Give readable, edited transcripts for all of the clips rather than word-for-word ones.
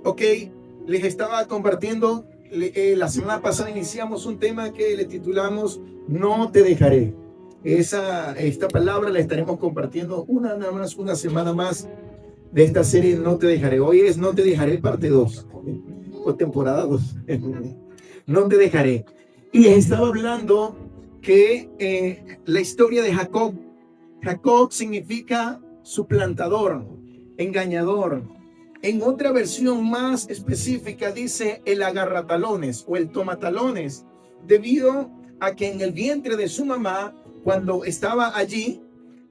Ok, les estaba compartiendo, la semana pasada iniciamos un tema que le titulamos No te dejaré. Esta palabra la estaremos compartiendo una semana más de esta serie No te dejaré. Hoy es No te dejaré parte 2 o temporada 2. No te dejaré. Y les estaba hablando que la historia de Jacob. Jacob significa suplantador, engañador. En otra versión más específica dice el agarratalones o el tomatalones, debido a que en el vientre de su mamá, cuando estaba allí,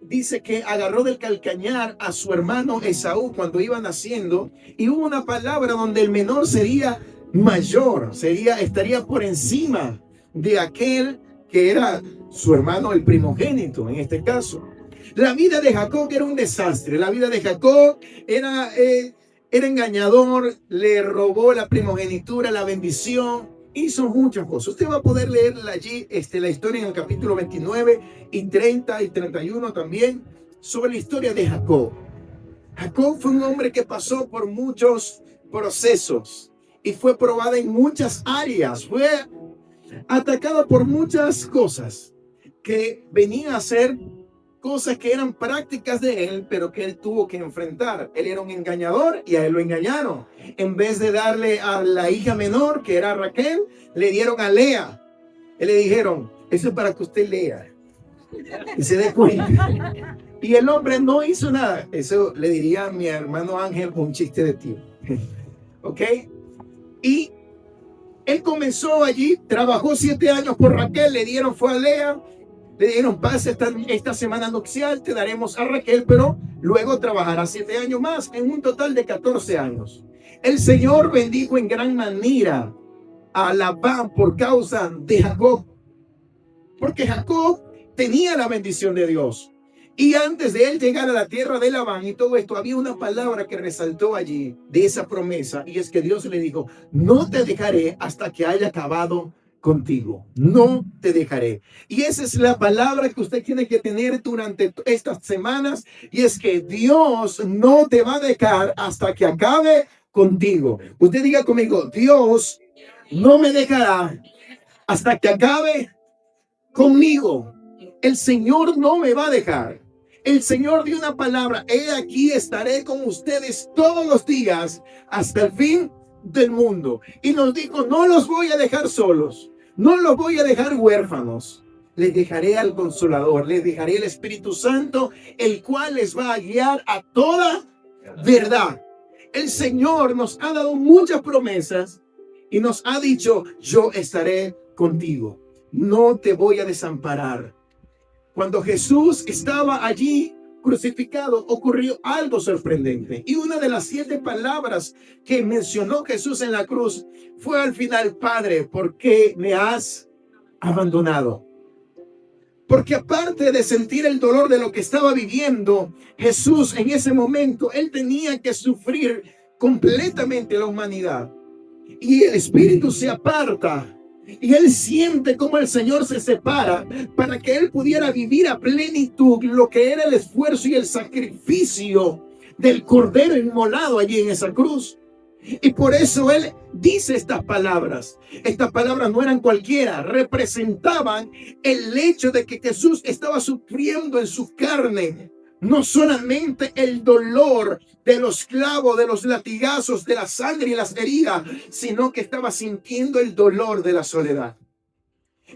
dice que agarró del calcañar a su hermano Esaú cuando iba naciendo, y hubo una palabra donde el menor sería mayor, estaría por encima de aquel que era su hermano, el primogénito en este caso. La vida de Jacob era un desastre. La vida de Jacob era engañador, le robó la primogenitura, la bendición, hizo muchas cosas. Usted va a poder leer allí la historia en el capítulo 29 y 30 y 31 también, sobre la historia de Jacob. Jacob fue un hombre que pasó por muchos procesos y fue probado en muchas áreas. Fue atacado por muchas cosas que venían a ser cosas que eran prácticas de él, pero que él tuvo que enfrentar. Él era un engañador y a él lo engañaron. En vez de darle a la hija menor, que era Raquel, le dieron a Lea. Le dijeron, eso es para que usted lea y se dé cuenta. Y el hombre no hizo nada. Eso le diría a mi hermano Ángel un chiste de tío. ¿Ok? Y él comenzó allí, trabajó 7 años por Raquel, fue a Lea, le dieron paz esta semana nupcial, te daremos a Raquel, pero luego trabajará 7 años más, en un total de 14 años. El Señor bendijo en gran manera a Labán por causa de Jacob, porque Jacob tenía la bendición de Dios. Y antes de él llegar a la tierra de Labán y todo esto, había una palabra que resaltó allí de esa promesa, y es que Dios le dijo, no te dejaré hasta que haya acabado contigo, no te dejaré. Y esa es la palabra que usted tiene que tener durante estas semanas, y es que Dios no te va a dejar hasta que acabe contigo. Usted diga conmigo, Dios no me dejará hasta que acabe conmigo. El Señor no me va a dejar. El Señor dio una palabra, he aquí estaré con ustedes todos los días hasta el fin del mundo. Y nos dijo, no los voy a dejar solos, no los voy a dejar huérfanos. Les dejaré al Consolador, les dejaré el Espíritu Santo, el cual les va a guiar a toda verdad. El Señor nos ha dado muchas promesas y nos ha dicho, yo estaré contigo, no te voy a desamparar. Cuando Jesús estaba allí crucificado, ocurrió algo sorprendente. Y una de las 7 palabras que mencionó Jesús en la cruz fue al final, Padre, ¿por qué me has abandonado? Porque aparte de sentir el dolor de lo que estaba viviendo, Jesús en ese momento, él tenía que sufrir completamente la humanidad. Y el Espíritu se aparta. Y él siente cómo el Señor se separa para que él pudiera vivir a plenitud lo que era el esfuerzo y el sacrificio del Cordero inmolado allí en esa cruz. Y por eso él dice estas palabras. Estas palabras no eran cualquiera, representaban el hecho de que Jesús estaba sufriendo en su carne no solamente el dolor de los clavos, de los latigazos, de la sangre y las heridas, sino que estaba sintiendo el dolor de la soledad.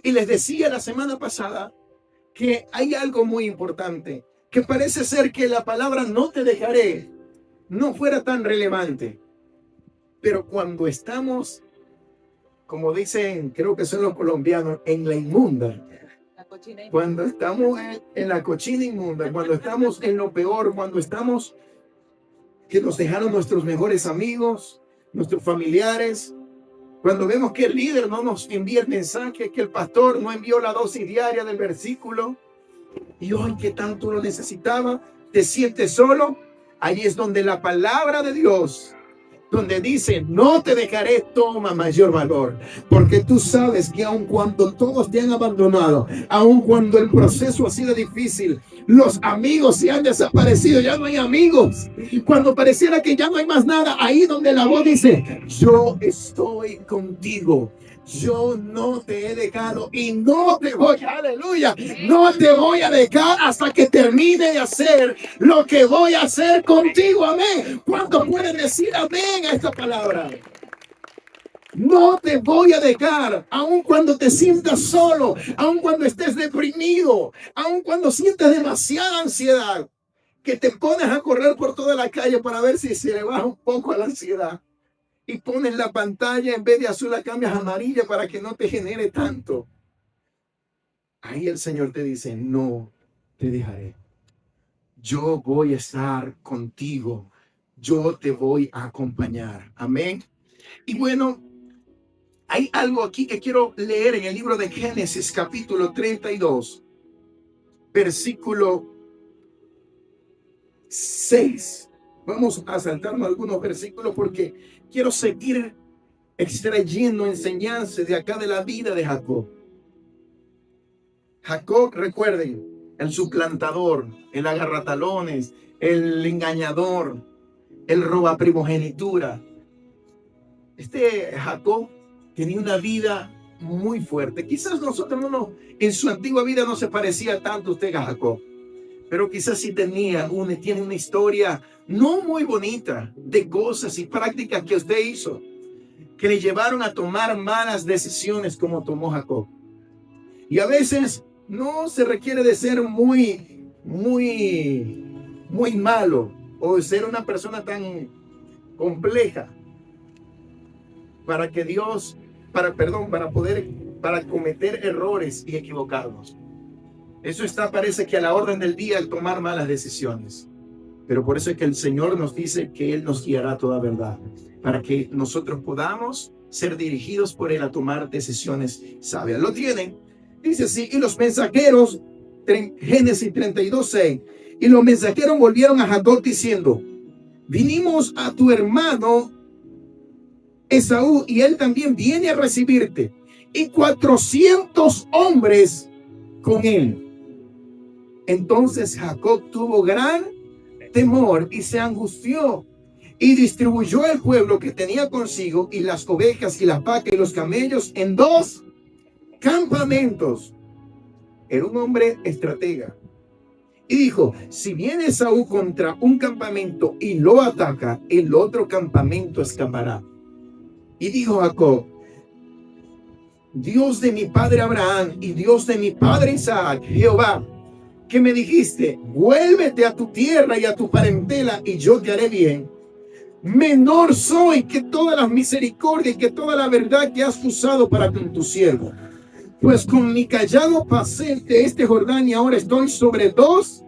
Y les decía la semana pasada que hay algo muy importante, que parece ser que la palabra no te dejaré no fuera tan relevante. Pero cuando estamos, como dicen, creo que son los colombianos, en la inmunda, cuando estamos en la cochina inmunda, cuando estamos en lo peor, cuando estamos que nos dejaron nuestros mejores amigos, nuestros familiares, cuando vemos que el líder no nos envía el mensaje, que el pastor no envió la dosis diaria del versículo, y hoy que tanto lo necesitaba, te sientes solo, ahí es donde la palabra de Dios donde dice, no te dejaré, toma mayor valor, porque tú sabes que aun cuando todos te han abandonado, aun cuando el proceso ha sido difícil, los amigos se han desaparecido, ya no hay amigos. Cuando pareciera que ya no hay más nada, ahí donde la voz dice, yo estoy contigo. Yo no te he dejado y no te voy, aleluya, no te voy a dejar hasta que termine de hacer lo que voy a hacer contigo. Amén. ¿Cuántos pueden decir amén a esta palabra? No te voy a dejar, aun cuando te sientas solo, aun cuando estés deprimido, aun cuando sientas demasiada ansiedad, que te pones a correr por toda la calle para ver si se le baja un poco a la ansiedad. Y pones la pantalla, en vez de azul la cambias a amarilla para que no te genere tanto. Ahí el Señor te dice, no te dejaré. Yo voy a estar contigo. Yo te voy a acompañar. Amén. Y bueno, hay algo aquí que quiero leer en el libro de Génesis, capítulo 32, versículo 6. Vamos a saltarnos algunos versículos porque quiero seguir extrayendo enseñanzas de acá de la vida de Jacob. Jacob, recuerden, el suplantador, el agarratalones, el engañador, el roba primogenitura. Este Jacob tenía una vida muy fuerte. Quizás nosotros en su antigua vida no se parecía tanto a usted a Jacob, pero quizás sí tiene una historia no muy bonita de cosas y prácticas que usted hizo, que le llevaron a tomar malas decisiones como tomó Jacob. Y a veces no se requiere de ser muy malo o de ser una persona tan compleja para que Dios, para cometer errores y equivocarnos. Eso parece que a la orden del día el tomar malas decisiones. Pero por eso es que el Señor nos dice que Él nos guiará a toda verdad, para que nosotros podamos ser dirigidos por Él a tomar decisiones sabias. ¿Lo tienen? Dice así, y los mensajeros, Génesis 32:6, y los mensajeros volvieron a Jacob diciendo, vinimos a tu hermano Esaú, y él también viene a recibirte, y 400 hombres con él. Entonces Jacob tuvo gran temor y se angustió y distribuyó el pueblo que tenía consigo y las ovejas y las vacas y los camellos en 2 campamentos. Era un hombre estratega y dijo, si viene Esaú contra un campamento y lo ataca, el otro campamento escapará. Y dijo Jacob, Dios de mi padre Abraham y Dios de mi padre Isaac, Jehová, que me dijiste, vuélvete a tu tierra y a tu parentela y yo te haré bien. Menor soy que todas las misericordias y que toda la verdad que has usado para con tu siervo. Pues con mi callado pasé de este Jordán y ahora estoy sobre 2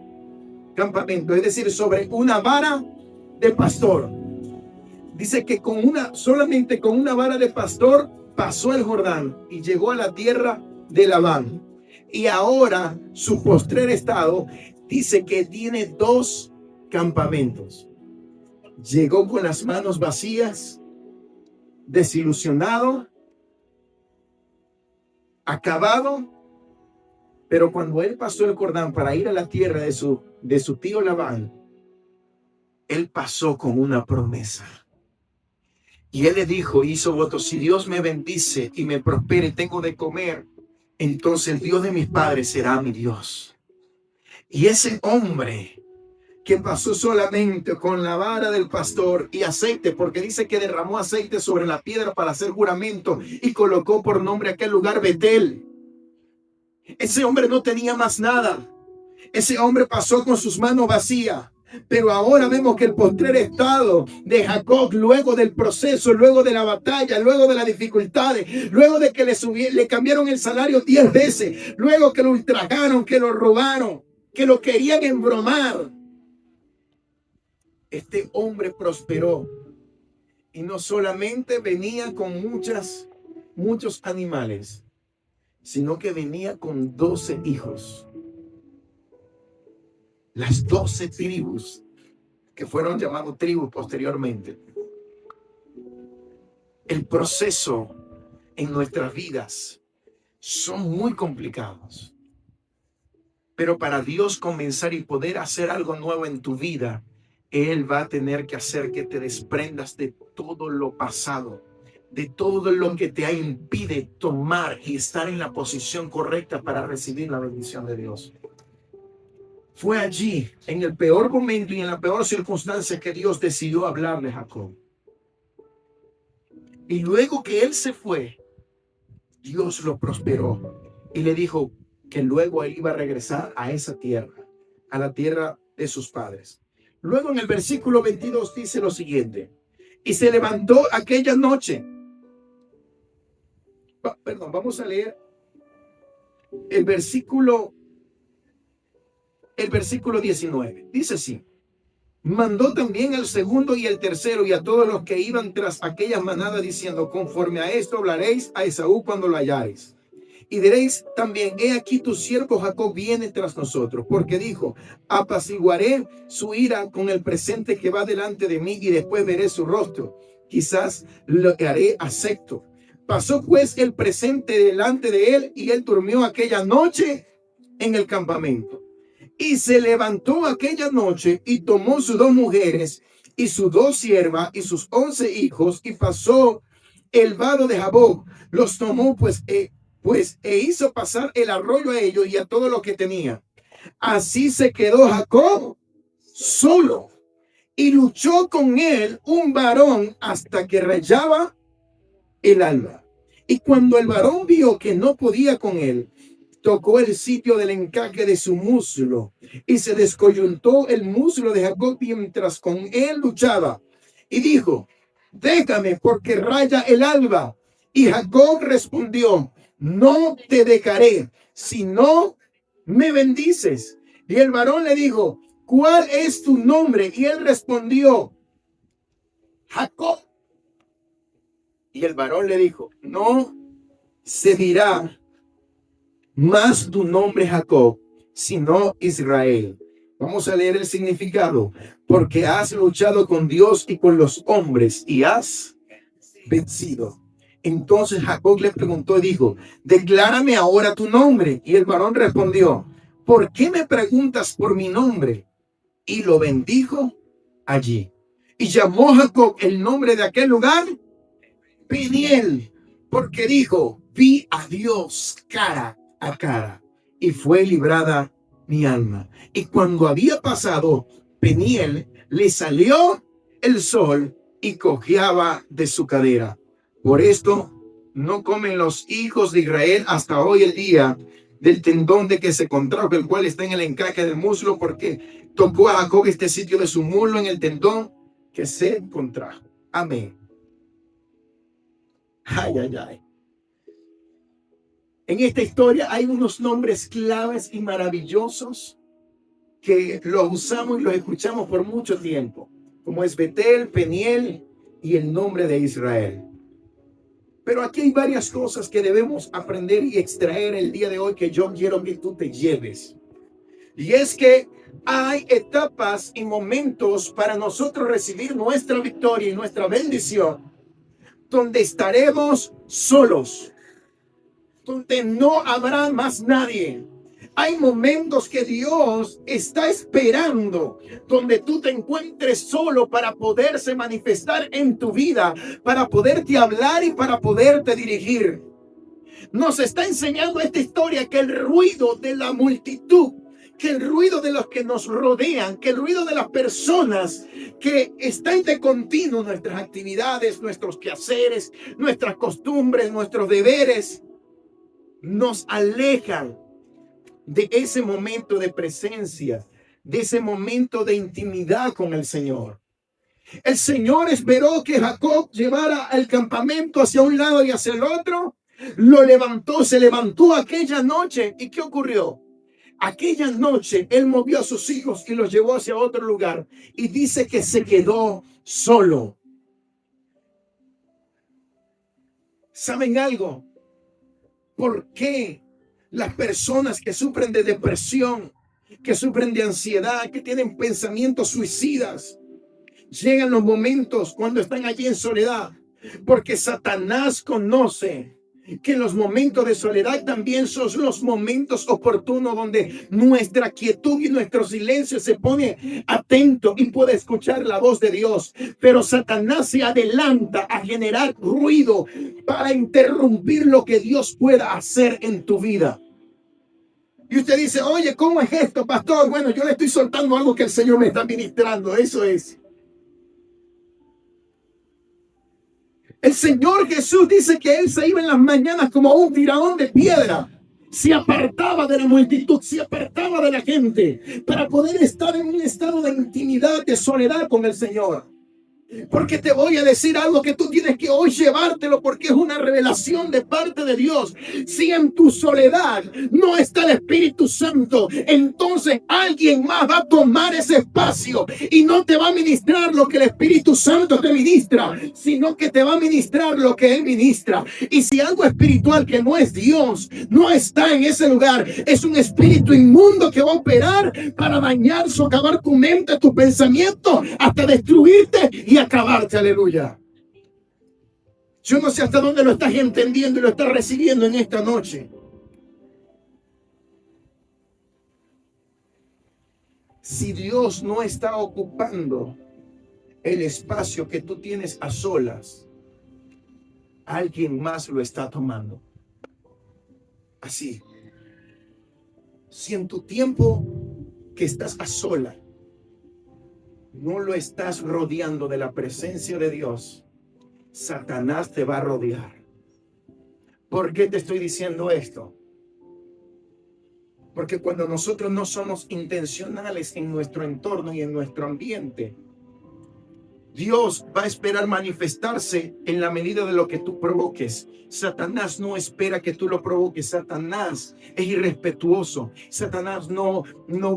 campamentos, es decir, sobre una vara de pastor. Dice que solamente con una vara de pastor pasó el Jordán y llegó a la tierra de Labán. Y ahora su postrer estado dice que tiene 2 campamentos. Llegó con las manos vacías, desilusionado, acabado, pero cuando él pasó el Jordán para ir a la tierra de su tío Labán, él pasó con una promesa. Y él le dijo, hizo voto, si Dios me bendice y me prospere, tengo de comer, entonces el Dios de mis padres será mi Dios. Y ese hombre que pasó solamente con la vara del pastor y aceite, porque dice que derramó aceite sobre la piedra para hacer juramento y colocó por nombre aquel lugar Betel. Ese hombre no tenía más nada. Ese hombre pasó con sus manos vacías. Pero ahora vemos que el postrer estado de Jacob, luego del proceso, luego de la batalla, luego de las dificultades, luego de que le cambiaron el salario 10 veces, luego que lo ultrajaron, que lo robaron, que lo querían embromar, este hombre prosperó. Y no solamente venía con muchos animales, sino que venía con 12 hijos. Las 12 tribus, que fueron llamadas tribus posteriormente. El proceso en nuestras vidas son muy complicados. Pero para Dios comenzar y poder hacer algo nuevo en tu vida, Él va a tener que hacer que te desprendas de todo lo pasado, de todo lo que te impide tomar y estar en la posición correcta para recibir la bendición de Dios. Fue allí, en el peor momento y en la peor circunstancia, que Dios decidió hablarle a Jacob. Y luego que él se fue, Dios lo prosperó y le dijo que luego él iba a regresar a esa tierra, a la tierra de sus padres. Luego en el versículo 22 dice lo siguiente: y se levantó aquella noche. Perdón, vamos a leer el versículo 19. Dice así: mandó también al segundo y el tercero y a todos los que iban tras aquellas manadas, diciendo: conforme a esto hablaréis a Esaú cuando lo hallareis. Y diréis también: he aquí tu siervo Jacob viene tras nosotros, porque dijo: apaciguaré su ira con el presente que va delante de mí, y después veré su rostro, quizás lo haré acepto. Pasó pues el presente delante de él, y él durmió aquella noche en el campamento. Y se levantó aquella noche y tomó sus 2 mujeres y sus 2 siervas y sus 11 hijos, y pasó el vado de Jaboc. Los tomó e hizo pasar el arroyo a ellos y a todo lo que tenía. Así se quedó Jacob solo, y luchó con él un varón hasta que rayaba el alba. Y cuando el varón vio que no podía con él, tocó el sitio del encaje de su muslo, y se descoyuntó el muslo de Jacob mientras con él luchaba. Y dijo: déjame, porque raya el alba. Y Jacob respondió: no te dejaré si no me bendices. Y el varón le dijo: ¿cuál es tu nombre? Y él respondió: Jacob. Y el varón le dijo: no se dirá más tu nombre Jacob, sino Israel. Vamos a leer el significado: porque has luchado con Dios y con los hombres y has vencido. Entonces Jacob le preguntó y dijo: declárame ahora tu nombre. Y el varón respondió: ¿por qué me preguntas por mi nombre? Y lo bendijo allí. Y llamó Jacob el nombre de aquel lugar Peniel, porque dijo: vi a Dios cara a cara, y fue librada mi alma. Y cuando había pasado Peniel, le salió el sol y cojeaba de su cadera. Por esto no comen los hijos de Israel hasta hoy el día del tendón de que se contrajo, el cual está en el encaje del muslo, porque tocó a Jacob este sitio de su muslo en el tendón que se contrajo. Amén. Ay, ay, ay. En esta historia hay unos nombres claves y maravillosos que los usamos y los escuchamos por mucho tiempo, como es Betel, Peniel y el nombre de Israel. Pero aquí hay varias cosas que debemos aprender y extraer el día de hoy, que yo quiero que tú te lleves. Y es que hay etapas y momentos para nosotros recibir nuestra victoria y nuestra bendición, donde estaremos solos, donde no habrá más nadie. Hay momentos que Dios está esperando, donde tú te encuentres solo para poderse manifestar en tu vida, para poderte hablar y para poderte dirigir. Nos está enseñando esta historia que el ruido de la multitud, que el ruido de los que nos rodean, que el ruido de las personas que están de continuo, nuestras actividades, nuestros quehaceres, nuestras costumbres, nuestros deberes, nos alejan de ese momento de presencia, de ese momento de intimidad con el Señor. El Señor esperó que Jacob llevara el campamento hacia un lado y hacia el otro. Lo levantó, se levantó aquella noche. ¿Y qué ocurrió? Aquella noche él movió a sus hijos y los llevó hacia otro lugar. Y dice que se quedó solo. ¿Saben algo? ¿Por qué las personas que sufren de depresión, que sufren de ansiedad, que tienen pensamientos suicidas, llegan los momentos cuando están allí en soledad? porque Satanás conoce que en los momentos de soledad también son los momentos oportunos donde nuestra quietud y nuestro silencio se pone atento y puede escuchar la voz de Dios. Pero Satanás se adelanta a generar ruido para interrumpir lo que Dios pueda hacer en tu vida. Y usted dice, oye, ¿cómo es esto, pastor? Bueno, yo le estoy soltando algo que el Señor me está ministrando. Eso es. El Señor Jesús dice que Él se iba en las mañanas como un tirador de piedra. Se apartaba de la multitud, se apartaba de la gente para poder estar en un estado de intimidad, de soledad con el Señor. Porque te voy a decir algo que tú tienes que hoy llevártelo, porque es una revelación de parte de Dios. Si en tu soledad no está el Espíritu Santo, entonces alguien más va a tomar ese espacio y no te va a ministrar lo que el Espíritu Santo te ministra, sino que te va a ministrar lo que Él ministra. Y si algo espiritual que no es Dios no está en ese lugar, es un espíritu inmundo que va a operar para dañar, socavar tu mente, tu pensamiento, hasta destruirte y acabarte. Aleluya. Yo no sé hasta dónde lo estás entendiendo y lo estás recibiendo en esta noche. Si Dios no está ocupando el espacio que tú tienes a solas, alguien más lo está tomando. Así. Si en tu tiempo que estás a solas no lo estás rodeando de la presencia de Dios, Satanás te va a rodear. ¿Por qué te estoy diciendo esto? Porque cuando nosotros no somos intencionales en nuestro entorno y en nuestro ambiente, Dios va a esperar manifestarse en la medida de lo que tú provoques. Satanás no espera que tú lo provoques. Satanás es irrespetuoso. Satanás no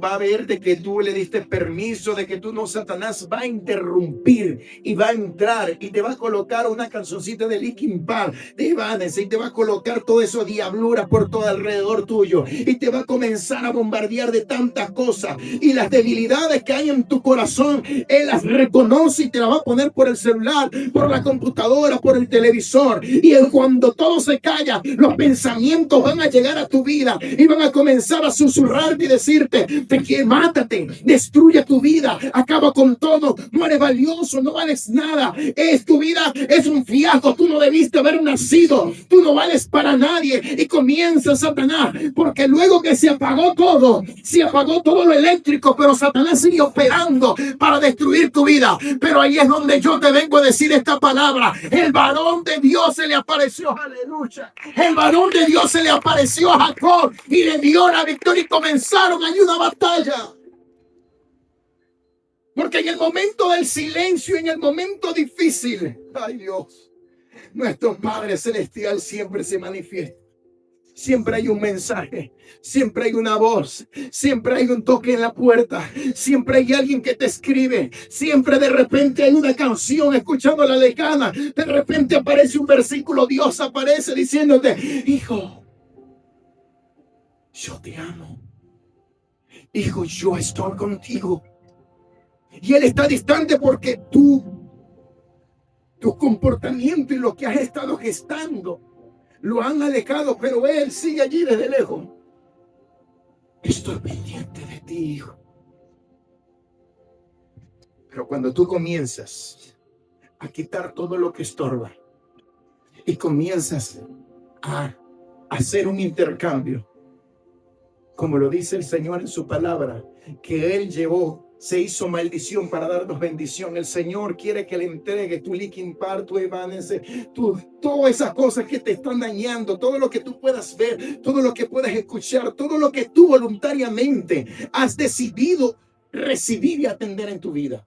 va a ver de que tú le diste permiso, de que tú no. Satanás va a interrumpir y va a entrar y te va a colocar una cancioncita de Linkin Park, de Evanescence, y te va a colocar todo eso diablura por todo alrededor tuyo y te va a comenzar a bombardear de tantas cosas, y las debilidades que hay en tu corazón, Él las reconoce y te las va a poner por el celular, por la computadora, por el televisor. Y cuando todo se calla, los pensamientos van a llegar a tu vida y van a comenzar a susurrarte y decirte que mátate, destruye tu vida, acaba con todo, no eres valioso, no vales nada, tu vida es un fiasco, tú no debiste haber nacido, tú no vales para nadie. Y comienza Satanás, porque luego que se apagó todo lo eléctrico, pero Satanás sigue operando para destruir tu vida. Pero ahí es donde yo te vengo a decir esta palabra. El varón de Dios se le apareció, aleluya. El varón de Dios se le apareció a Jacob y le dio la victoria, y comenzaron ahí una batalla. Porque en el momento del silencio, en el momento difícil, ay Dios, nuestro Padre Celestial siempre se manifiesta. Siempre hay un mensaje, siempre hay una voz, siempre hay un toque en la puerta, siempre hay alguien que te escribe, siempre de repente hay una canción escuchando la lejana, de repente aparece un versículo, Dios aparece diciéndote, hijo, yo te amo, hijo, yo estoy contigo. Y Él está distante porque tu comportamiento y lo que has estado gestando lo han alejado, pero Él sigue allí desde lejos. Estoy pendiente de ti, hijo. Pero cuando tú comienzas a quitar todo lo que estorba y comienzas a hacer un intercambio, como lo dice el Señor en su palabra, que Él se hizo maldición para darnos bendición. El Señor quiere que le entregue tu Linkin Park, tu Evanescence, todas esas cosas que te están dañando, todo lo que tú puedas ver, todo lo que puedas escuchar, todo lo que tú voluntariamente has decidido recibir y atender en tu vida.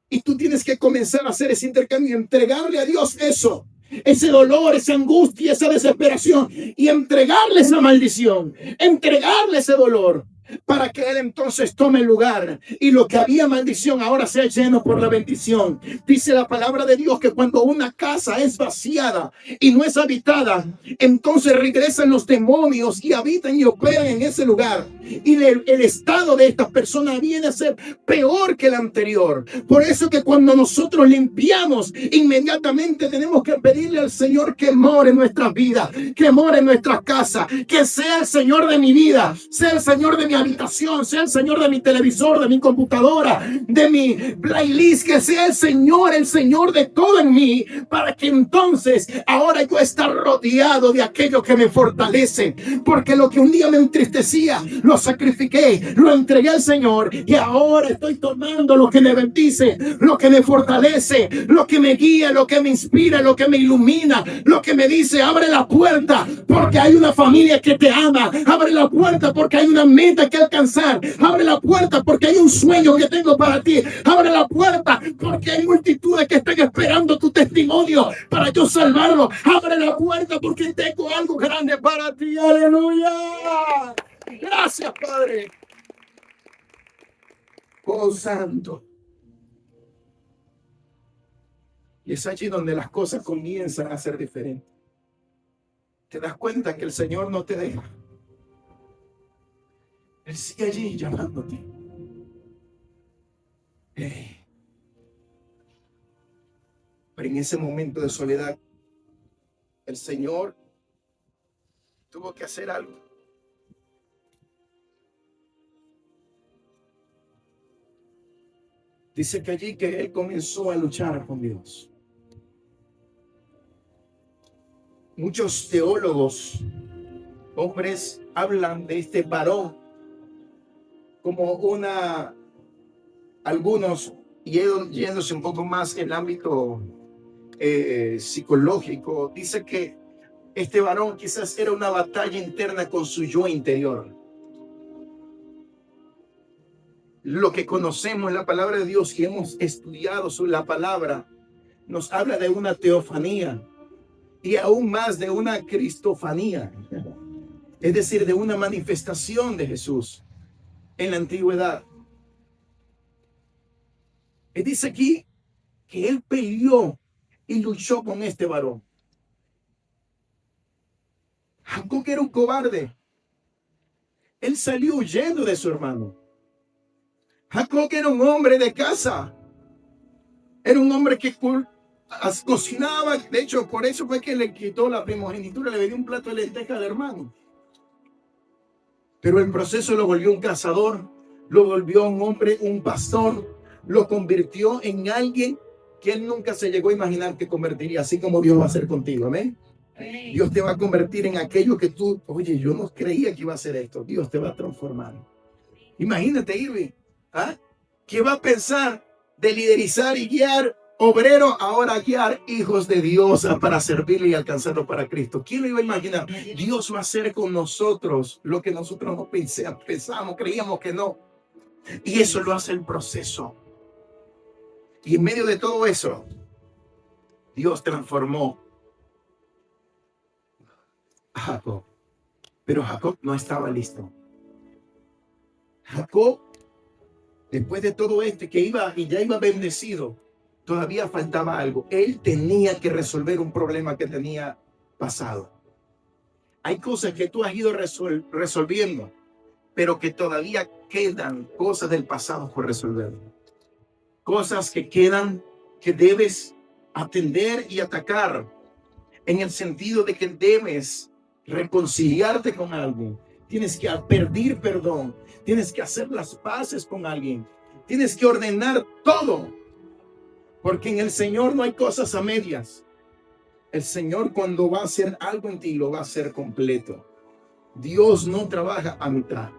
Y tú tienes que comenzar a hacer ese intercambio y entregarle a Dios eso, ese dolor, esa angustia, esa desesperación, y entregarle esa maldición, entregarle ese dolor. para que él entonces tome lugar y lo que había maldición ahora sea lleno por la bendición. Dice la palabra de Dios que cuando una casa es vaciada y no es habitada, entonces regresan los demonios y habitan y operan en ese lugar, y el estado de estas personas viene a ser peor que el anterior. Por eso que cuando nosotros limpiamos, inmediatamente tenemos que pedirle al Señor que more en nuestras vidas, que more en nuestras casas, que sea el Señor de mi vida, sea el Señor de mi habitación, sea el Señor de mi televisor, de mi computadora, de mi playlist, que sea el Señor de todo en mí, para que entonces ahora yo esté rodeado de aquello que me fortalece, porque lo que un día me entristecía, lo sacrifiqué, lo entregué al Señor, y ahora estoy tomando lo que me bendice, lo que me fortalece, lo que me guía, lo que me inspira, lo que me ilumina, lo que me dice: abre la puerta porque hay una familia que te ama, abre la puerta porque hay una meta que alcanzar, abre la puerta porque hay un sueño que tengo para ti, abre la puerta porque hay multitudes que están esperando tu testimonio para yo salvarlo, abre la puerta porque tengo algo grande para ti. Aleluya. Gracias, Padre. Oh Santo. Y es allí donde las cosas comienzan a ser diferentes. Te das cuenta que el Señor no te deja. Él sigue allí llamándote. Pero en ese momento de soledad, el Señor tuvo que hacer algo. Dice que allí que él comenzó a luchar con Dios. Muchos teólogos, hombres, hablan de este varón como algunos yéndose un poco más en el ámbito psicológico, dice que este varón quizás era una batalla interna con su yo interior. Lo que conocemos en la palabra de Dios y hemos estudiado sobre la palabra nos habla de una teofanía y aún más de una cristofanía, es decir, de una manifestación de Jesús en la antigüedad. Y dice aquí que él peleó y luchó con este varón. Jacob era un cobarde. Él salió huyendo de su hermano. Jacob era un hombre de casa. Era un hombre que cocinaba. De hecho, por eso fue que le quitó la primogenitura, le dio un plato de lentejas al hermano. Pero el proceso lo volvió un cazador, lo volvió un hombre, un pastor, lo convirtió en alguien que él nunca se llegó a imaginar que convertiría, así como Dios va a hacer contigo. Amén. Dios te va a convertir en aquello que tú, oye, yo no creía que iba a hacer esto. Dios te va a transformar. Imagínate, Irving, ¿qué va a pensar de liderizar y guiar obreros, ahora guiar hijos de Dios para servirle y alcanzarlo para Cristo? ¿Quién lo iba a imaginar? Dios va a hacer con nosotros lo que nosotros no pensamos, creíamos que no. Y eso lo hace el proceso. Y en medio de todo eso, Dios transformó a Jacob. Pero Jacob no estaba listo. Jacob, después de todo que ya iba bendecido, todavía faltaba algo. Él tenía que resolver un problema que tenía pasado. Hay cosas que tú has ido resolviendo, pero que todavía quedan cosas del pasado por resolver. Cosas que quedan, que debes atender y atacar, en el sentido de que debes reconciliarte con alguien. Tienes que pedir perdón. Tienes que hacer las paces con alguien. Tienes que ordenar todo. Porque en el Señor no hay cosas a medias. El Señor, cuando va a hacer algo en ti, lo va a hacer completo. Dios no trabaja a mitad.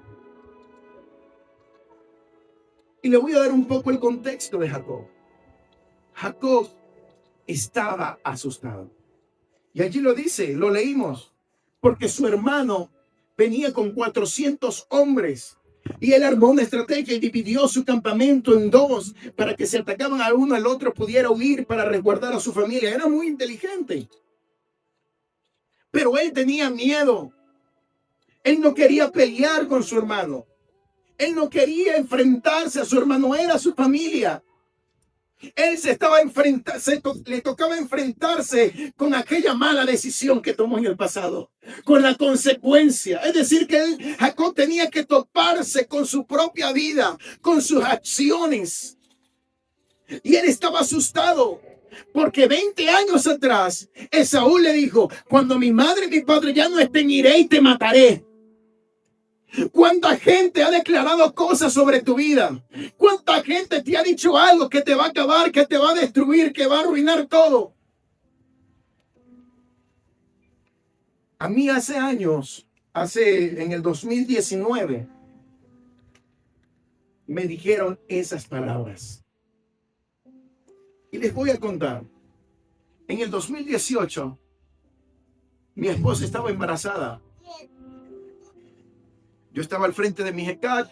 Y le voy a dar un poco el contexto de Jacob. Jacob estaba asustado. Y allí lo dice, lo leímos. Porque su hermano venía con 400 hombres. Y él armó una estrategia y dividió su campamento en dos para que si atacaban a uno, al otro pudiera huir para resguardar a su familia. Era muy inteligente. Pero él tenía miedo. Él no quería pelear con su hermano. Él no quería enfrentarse a su hermano, era su familia. Él se estaba le tocaba enfrentarse con aquella mala decisión que tomó en el pasado, con la consecuencia. Es decir, que Jacob tenía que toparse con su propia vida, con sus acciones. Y él estaba asustado, porque 20 años atrás, Esaú le dijo: cuando mi madre y mi padre ya no estén, iré y te mataré. ¿Cuánta gente ha declarado cosas sobre tu vida? ¿Cuánta gente te ha dicho algo que te va a acabar, que te va a destruir, que va a arruinar todo? A mí hace años, en el 2019, me dijeron esas palabras. Y les voy a contar. En el 2018, mi esposa estaba embarazada. Yo estaba al frente de mi ECAC.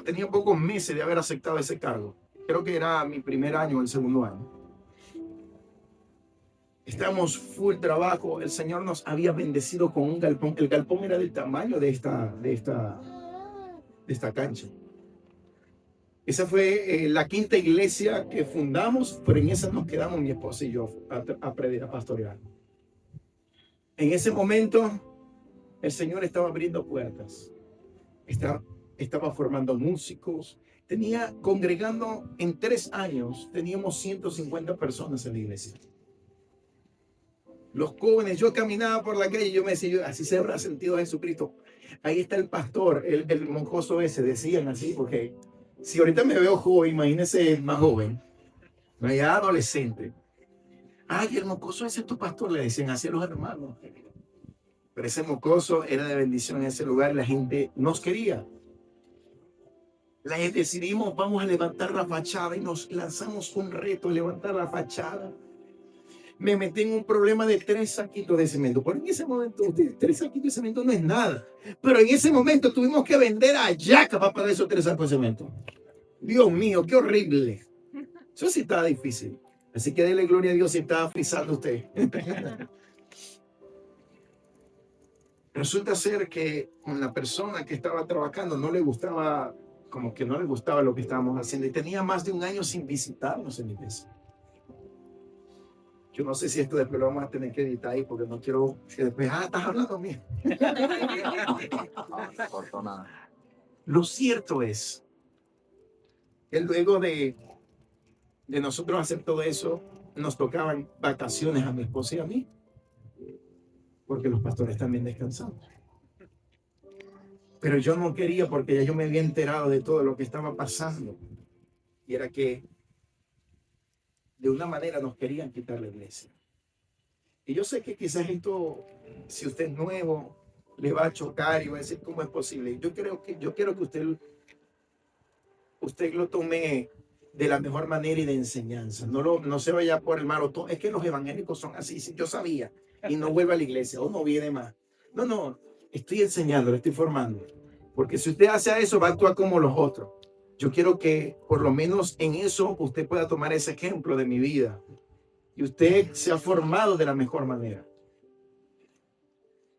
Tenía pocos meses de haber aceptado ese cargo. Creo que era mi primer año o el segundo año. Estamos full trabajo. El Señor nos había bendecido con un galpón. El galpón era del tamaño de esta cancha. Esa fue la quinta iglesia que fundamos, pero en esa nos quedamos mi esposa y yo a pastorear. En ese momento, el Señor estaba abriendo puertas. Estaba formando músicos. Congregando en 3 años, teníamos 150 personas en la iglesia. Los jóvenes, yo caminaba por la calle y yo me decía: así se habrá sentido Jesucristo. Ahí está el pastor, el monjoso ese, decían así, porque si ahorita me veo joven, imagínese más joven, ya adolescente. Ay, el mocoso ese es tu pastor, le decían así a los hermanos. Pero ese mocoso era de bendición en ese lugar y la gente nos quería. Decidimos: vamos a levantar la fachada, y nos lanzamos un reto, levantar la fachada. Me metí en un problema de 3 saquitos de cemento. Pero en ese momento, 3 saquitos de cemento no es nada. Pero en ese momento tuvimos que vender a Yaca para pagar esos 3 sacos de cemento. Dios mío, qué horrible. Eso sí estaba difícil. Así que dele gloria a Dios si estaba frisando usted. Resulta ser que con la persona que estaba trabajando no le gustaba lo que estábamos haciendo. Y tenía más de 1 año sin visitarnos en la iglesia. Yo no sé si esto después lo vamos a tener que editar ahí, porque no quiero que después, estás hablando mío. Lo cierto es que luego de nosotros hacer todo eso, nos tocaban vacaciones a mi esposa y a mí, porque los pastores también descansaban. Pero yo no quería, porque ya yo me había enterado de todo lo que estaba pasando. Y era que de una manera nos querían quitar la iglesia. Y yo sé que quizás esto, si usted es nuevo, le va a chocar y va a decir: ¿cómo es posible? Yo quiero que usted lo tome de la mejor manera y de enseñanza. No se vaya por el malo. Es que los evangélicos son así. Si yo sabía, y no vuelve a la iglesia o no viene más. No, estoy enseñando, le estoy formando. Porque si usted hace eso, va a actuar como los otros. Yo quiero que por lo menos en eso usted pueda tomar ese ejemplo de mi vida. Y usted se ha formado de la mejor manera.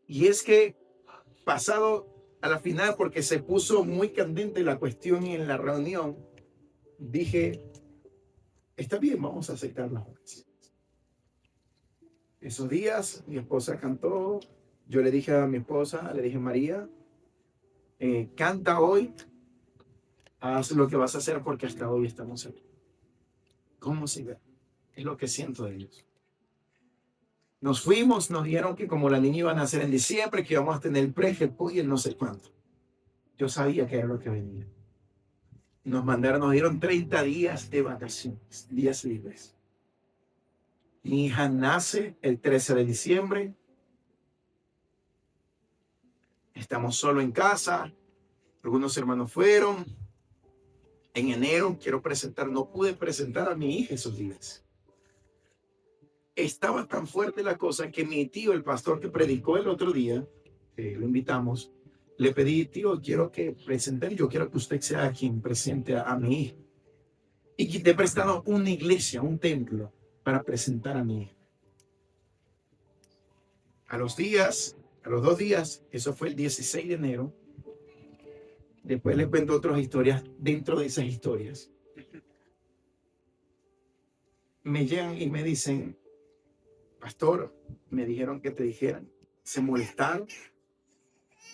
Y es que, pasado a la final, porque se puso muy candente la cuestión en la reunión, dije: está bien, vamos a aceptar las oraciones. Esos días mi esposa cantó. Yo le dije a mi esposa, le dije: María, canta hoy, haz lo que vas a hacer, porque hasta hoy estamos aquí. ¿Cómo se ve? Es lo que siento de Dios. Nos fuimos, nos dijeron que como la niña iba a nacer en diciembre, que íbamos a tener el pre-GEPO y el no sé cuánto. Yo sabía que era lo que venía. Nos dieron 30 días de vacaciones, días libres. Mi hija nace el 13 de diciembre. Estamos solo en casa. Algunos hermanos fueron. En enero no pude presentar a mi hija esos días. Estaba tan fuerte la cosa que mi tío, el pastor que predicó el otro día, lo invitamos, le pedí: tío, quiero que presente, yo quiero que usted sea quien presente a mi hija. Y le prestaron una iglesia, un templo, para presentar a mi hija. A los 2 días, eso fue el 16 de enero, Después les cuento otras historias dentro de esas historias. Me llegan y me dicen, pastor, me dijeron que te dijeran, se molestaron,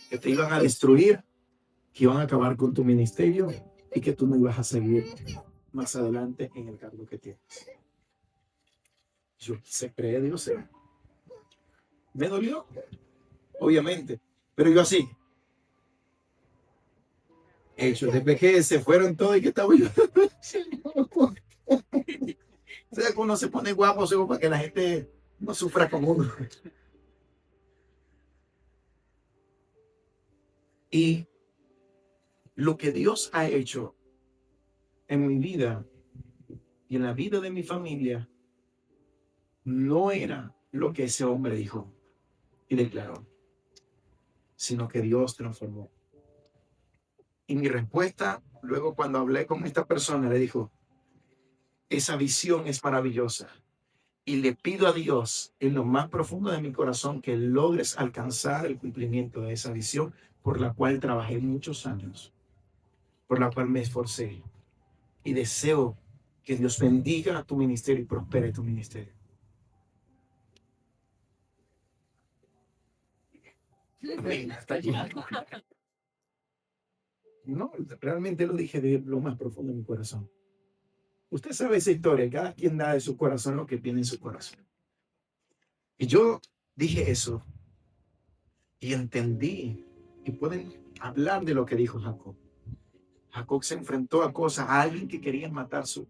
que te iban a destruir, que iban a acabar con tu ministerio y que tú no ibas a seguir más adelante en el cargo que tienes. Yo se cree Dios. Me dolió, obviamente, pero yo así. Hechos de PG se fueron todos y que estaba yo. O sea, que uno se pone guapo seguro para que la gente no sufra como uno. Y lo que Dios ha hecho en mi vida y en la vida de mi familia no era lo que ese hombre dijo y declaró, sino que Dios transformó. Y mi respuesta, luego cuando hablé con esta persona, le dijo, esa visión es maravillosa. Y le pido a Dios en lo más profundo de mi corazón que logres alcanzar el cumplimiento de esa visión por la cual trabajé muchos años, por la cual me esforcé. Y deseo que Dios bendiga tu ministerio y prospere tu ministerio. No, realmente lo dije de lo más profundo de mi corazón. Usted sabe esa historia, cada quien da de su corazón lo que tiene en su corazón. Y yo dije eso y entendí, y pueden hablar de lo que dijo Jacob. Jacob se enfrentó a cosas, a alguien que quería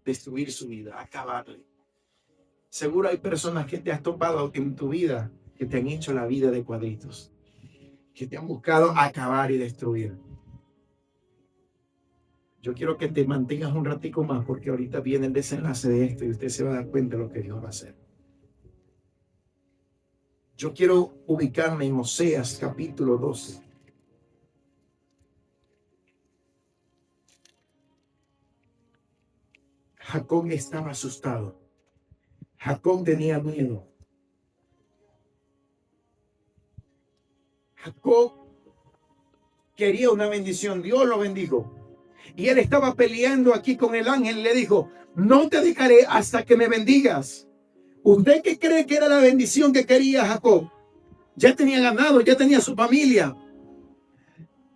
destruir su vida, acabarle. Seguro hay personas que te has topado en tu vida que te han hecho la vida de cuadritos, que te han buscado acabar y destruir. Yo quiero que te mantengas un ratico más porque ahorita viene el desenlace de esto y usted se va a dar cuenta de lo que Dios va a hacer. Yo quiero ubicarme en Oseas capítulo 12. Jacob estaba asustado. Jacob tenía miedo. Jacob quería una bendición. Dios lo bendijo. Y él estaba peleando aquí con el ángel. Le dijo, no te dejaré hasta que me bendigas. ¿Usted qué cree que era la bendición que quería Jacob? Ya tenía ganado, ya tenía su familia.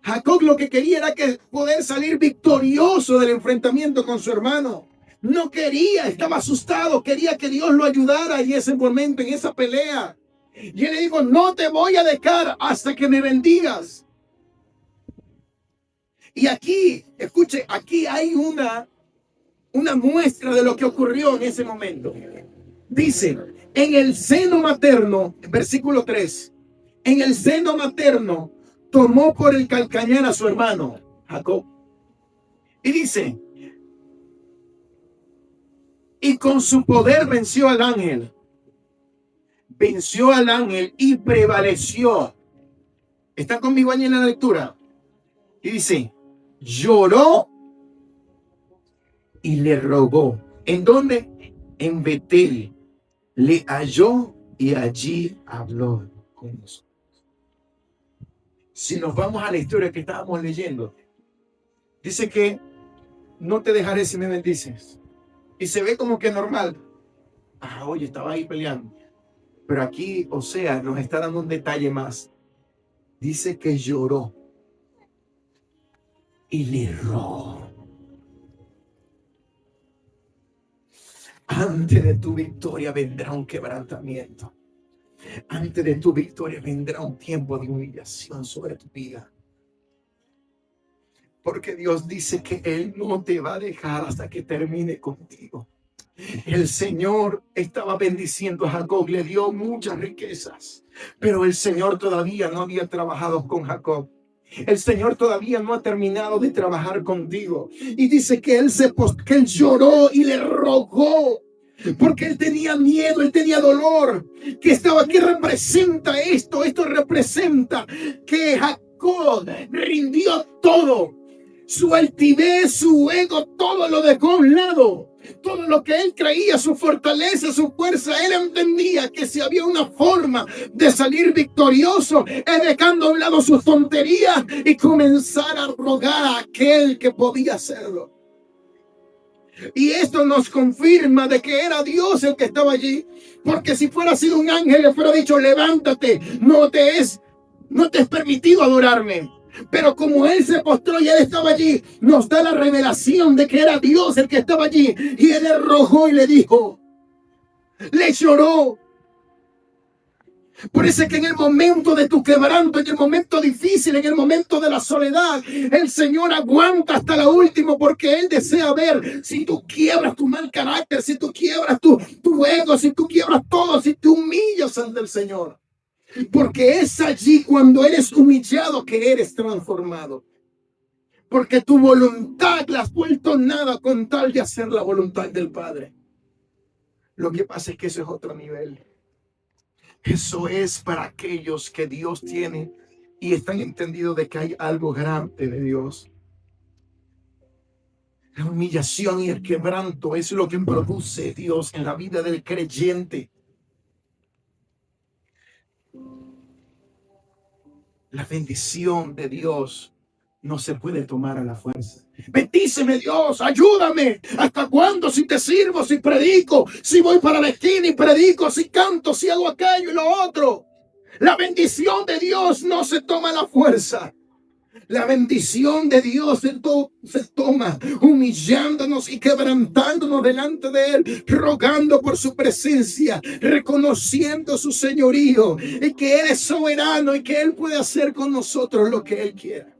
Jacob lo que quería era que poder salir victorioso del enfrentamiento con su hermano. No quería, estaba asustado, quería que Dios lo ayudara en ese momento, en esa pelea. Y él le dijo, no te voy a dejar hasta que me bendigas. Y aquí, escuche, aquí hay una muestra de lo que ocurrió en ese momento. Dice, en el seno materno, versículo 3, en el seno materno tomó por el calcañar a su hermano, Jacob. Y dice, y con su poder venció al ángel. Venció al ángel y prevaleció. ¿Están conmigo allí en la lectura? Y dice, lloró y le rogó. ¿En dónde? En Betel. Le halló y allí habló con nosotros. Si nos vamos a la historia que estábamos leyendo, dice que no te dejaré si me bendices. Y se ve como que normal. Ah, oye, estaba ahí peleando. Pero aquí, o sea, nos está dando un detalle más. Dice que lloró y le rogó. Antes de tu victoria vendrá un quebrantamiento. Antes de tu victoria vendrá un tiempo de humillación sobre tu vida. Porque Dios dice que Él no te va a dejar hasta que termine contigo. El Señor estaba bendiciendo a Jacob, le dio muchas riquezas, pero el Señor todavía no había trabajado con Jacob. El Señor todavía no ha terminado de trabajar contigo. Y dice que él lloró y le rogó. Porque él tenía miedo, él tenía dolor. Que estaba, ¿qué representa esto? Esto representa que Jacob rindió todo. Su altivez, su ego, todo lo dejó a un lado. todo lo que él creía, su fortaleza, su fuerza, él entendía que si había una forma de salir victorioso, es dejando a un lado sus tonterías y comenzar a rogar a aquel que podía hacerlo. Y esto nos confirma de que era Dios el que estaba allí, porque si fuera sido un ángel le fuera dicho: levántate, no te es permitido adorarme. Pero como él se postró y él estaba allí, nos da la revelación de que era Dios el que estaba allí. Y él le rogó y le dijo, le lloró. Por eso es que en el momento de tu quebranto, en el momento difícil, en el momento de la soledad, el Señor aguanta hasta lo último, porque Él desea ver si tú quiebras tu mal carácter, si tú quiebras tu ego, si tú quiebras todo, si te humillas ante el Señor. Porque es allí cuando eres humillado que eres transformado. Porque tu voluntad la has vuelto nada con tal de hacer la voluntad del Padre. Lo que pasa es que eso es otro nivel. Eso es para aquellos que Dios tiene y están entendidos de que hay algo grande de Dios. La humillación y el quebranto es lo que produce Dios en la vida del creyente. La bendición de Dios no se puede tomar a la fuerza. Bendíceme, Dios, ayúdame. ¿Hasta cuándo? Si te sirvo, si predico, si voy para la esquina y predico, si canto, si hago aquello y lo otro. La bendición de Dios no se toma a la fuerza. La bendición de Dios se toma humillándonos y quebrantándonos delante de Él, rogando por su presencia, reconociendo su señorío y que Él es soberano y que Él puede hacer con nosotros lo que Él quiera.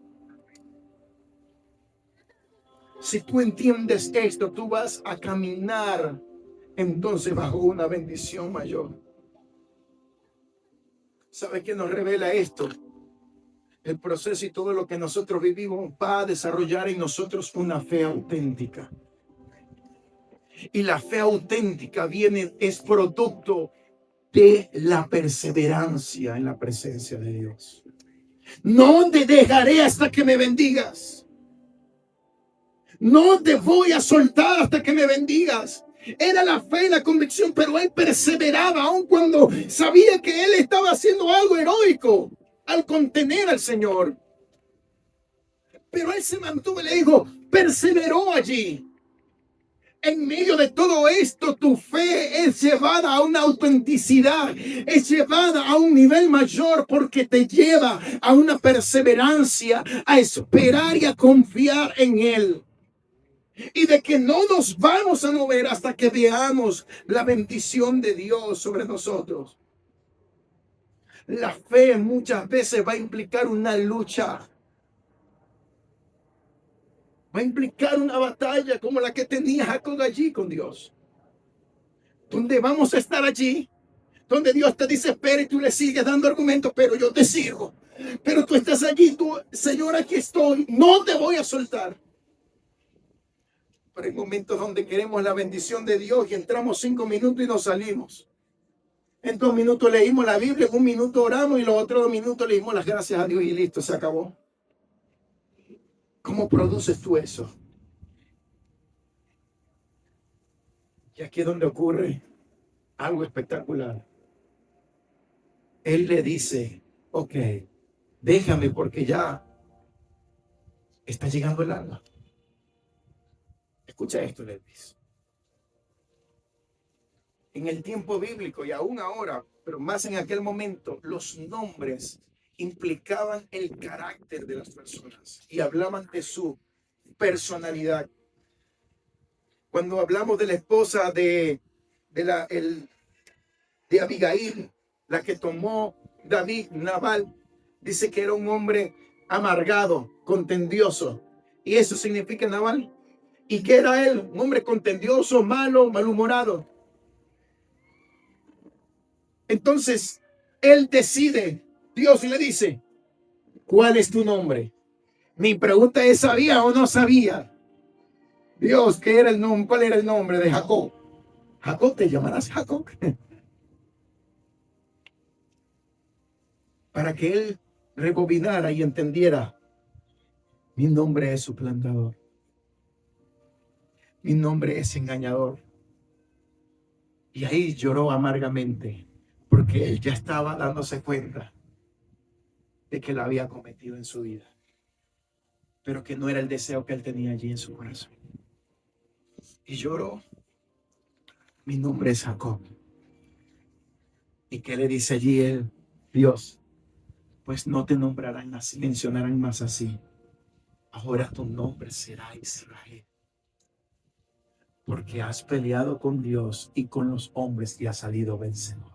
Si tú entiendes esto, tú vas a caminar entonces bajo una bendición mayor. ¿Sabe qué nos revela esto? El proceso y todo lo que nosotros vivimos va a desarrollar en nosotros una fe auténtica. Y la fe auténtica es producto de la perseverancia en la presencia de Dios. No te dejaré hasta que me bendigas. No te voy a soltar hasta que me bendigas. Era la fe y la convicción, pero él perseveraba aun cuando sabía que él estaba haciendo algo heroico al contener al Señor. Pero él se mantuvo y le dijo, perseveró allí. En medio de todo esto, tu fe es llevada a una autenticidad, es llevada a un nivel mayor porque te lleva a una perseverancia, a esperar y a confiar en Él. Y de que no nos vamos a mover hasta que veamos la bendición de Dios sobre nosotros. La fe muchas veces va a implicar una lucha. Va a implicar una batalla como la que tenía Jacob allí con Dios. Donde vamos a estar allí, donde Dios te dice, espera, y tú le sigues dando argumentos, pero yo te sirvo. Pero tú estás allí, tú, Señor, aquí estoy, no te voy a soltar. Pero hay momentos donde queremos la bendición de Dios y entramos 5 minutos y nos salimos. En 2 minutos leímos la Biblia, en 1 minuto oramos y los otros 2 minutos le dimos las gracias a Dios y listo, se acabó. ¿Cómo produces tú eso? Y aquí es donde ocurre algo espectacular. Él le dice, ok, déjame porque ya está llegando el alba. Escucha esto, le dice. En el tiempo bíblico y aún ahora, pero más en aquel momento, los nombres implicaban el carácter de las personas y hablaban de su personalidad. Cuando hablamos de la esposa de Abigail, la que tomó David, Nabal, dice que era un hombre amargado, contendioso. Y eso significa Nabal. ¿Y qué era él? Un hombre contendioso, malo, malhumorado. Entonces, él decide, Dios le dice, ¿cuál es tu nombre? Mi pregunta es, ¿sabía o no sabía Dios qué era el nombre? ¿Cuál era el nombre de Jacob? Jacob, te llamarás Jacob. Para que él rebobinara y entendiera, mi nombre es suplantador. mi nombre es engañador. Y ahí lloró amargamente, porque él ya estaba dándose cuenta de que lo había cometido en su vida, pero que no era el deseo que él tenía allí en su corazón. Y lloró, mi nombre es Jacob. ¿Y qué le dice allí él? Dios, pues no te nombrarán así, mencionarán más así. Ahora tu nombre será Israel, porque has peleado con Dios y con los hombres y has salido vencedor.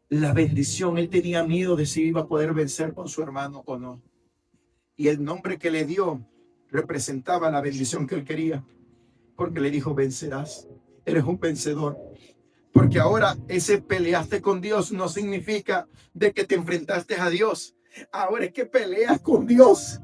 La bendición, él tenía miedo de si iba a poder vencer con su hermano o no. Y el nombre que le dio representaba la bendición que él quería, porque le dijo, vencerás, eres un vencedor. Porque ahora ese peleaste con Dios no significa de que te enfrentaste a Dios. Ahora es que peleas con Dios.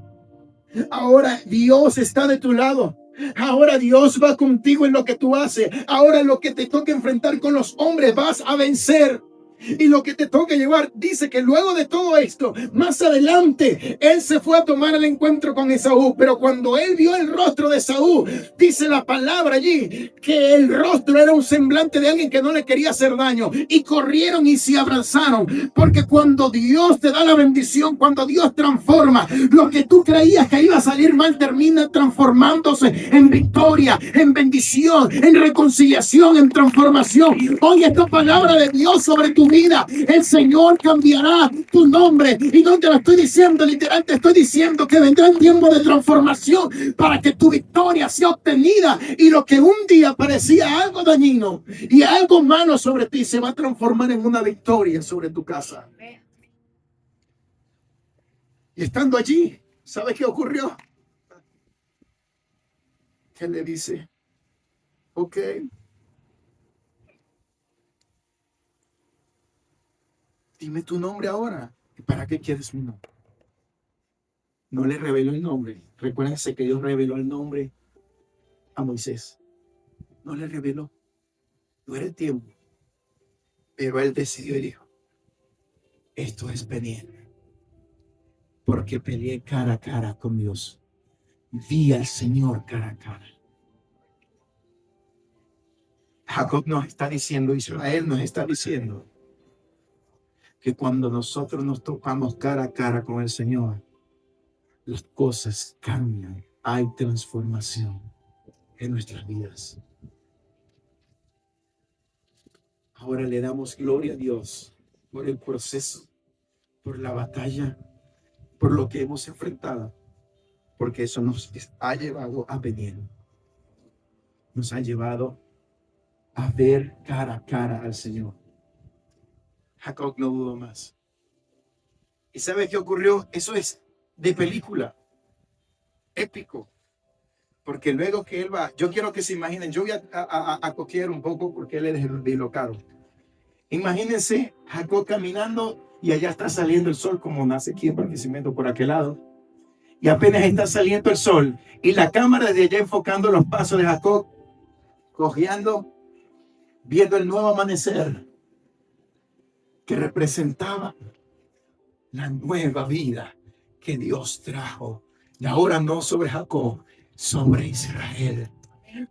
Ahora Dios está de tu lado. Ahora Dios va contigo en lo que tú haces. Ahora lo que te toca enfrentar con los hombres vas a vencer. Y lo que te toca llevar, dice que luego de todo esto, más adelante, él se fue a tomar el encuentro con Esaú. Pero cuando él vio el rostro de Esaú, dice la palabra allí, que el rostro era un semblante de alguien que no le quería hacer daño. Y corrieron y se abrazaron. Porque cuando Dios te da la bendición, cuando Dios transforma, lo que tú creías que iba a salir mal, termina transformándose en victoria, en bendición, en reconciliación, en transformación. Oye, esta palabra de Dios sobre tu vida, el Señor cambiará tu nombre. Y no te lo estoy diciendo literal, te estoy diciendo que vendrá el tiempo de transformación para que tu victoria sea obtenida y lo que un día parecía algo dañino y algo malo sobre ti se va a transformar en una victoria sobre tu casa. Y estando allí, ¿sabes qué ocurrió? Que le dice, ok, dime tu nombre ahora. ¿Para qué quieres mi nombre? No le reveló el nombre. Recuérdense que Dios reveló el nombre a Moisés. No le reveló. No era el tiempo. Pero él decidió y dijo, esto es Peniel. Porque peleé cara a cara con Dios. Vi al Señor cara a cara. Jacob nos está diciendo, Israel nos está diciendo, que cuando nosotros nos topamos cara a cara con el Señor, las cosas cambian. Hay transformación en nuestras vidas. Ahora le damos gloria a Dios por el proceso, por la batalla, por lo que hemos enfrentado, porque eso nos ha llevado a venir. Nos ha llevado a ver cara a cara al Señor. Jacob no dudó más. ¿Y sabe qué ocurrió? Eso es de película, épico. Porque luego que él va, yo quiero que se imaginen, yo voy a coquear un poco porque él es deslocado. Imagínense Jacob caminando y allá está saliendo el sol como nace aquí en Barquisimeto por aquel lado. Y apenas está saliendo el sol y la cámara de allá enfocando los pasos de Jacob, cojeando, viendo el nuevo amanecer que representaba la nueva vida que Dios trajo. Y ahora no sobre Jacob, sobre Israel.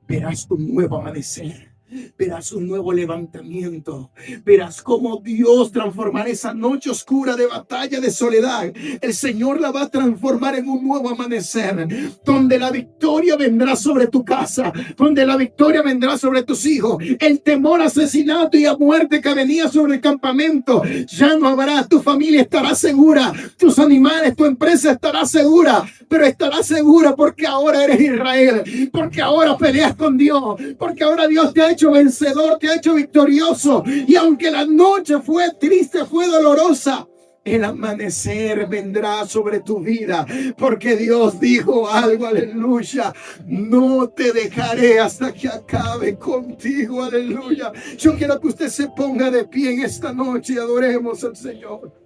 Verás un nuevo amanecer. Verás un nuevo levantamiento. Verás cómo Dios transformará esa noche oscura de batalla, de soledad. El Señor la va a transformar en un nuevo amanecer, donde la victoria vendrá sobre tu casa, donde la victoria vendrá sobre tus hijos. El temor a asesinato y a muerte que venía sobre el campamento ya no habrá. Tu familia estará segura, tus animales, tu empresa estará segura, pero estará segura porque ahora eres Israel, porque ahora peleas con Dios, porque ahora Dios te ha hecho vencedor, te ha hecho victorioso. Y aunque la noche fue triste, fue dolorosa, el amanecer vendrá sobre tu vida, porque Dios dijo algo, aleluya, no te dejaré hasta que acabe contigo, aleluya. Yo quiero que usted se ponga de pie en esta noche y adoremos al Señor.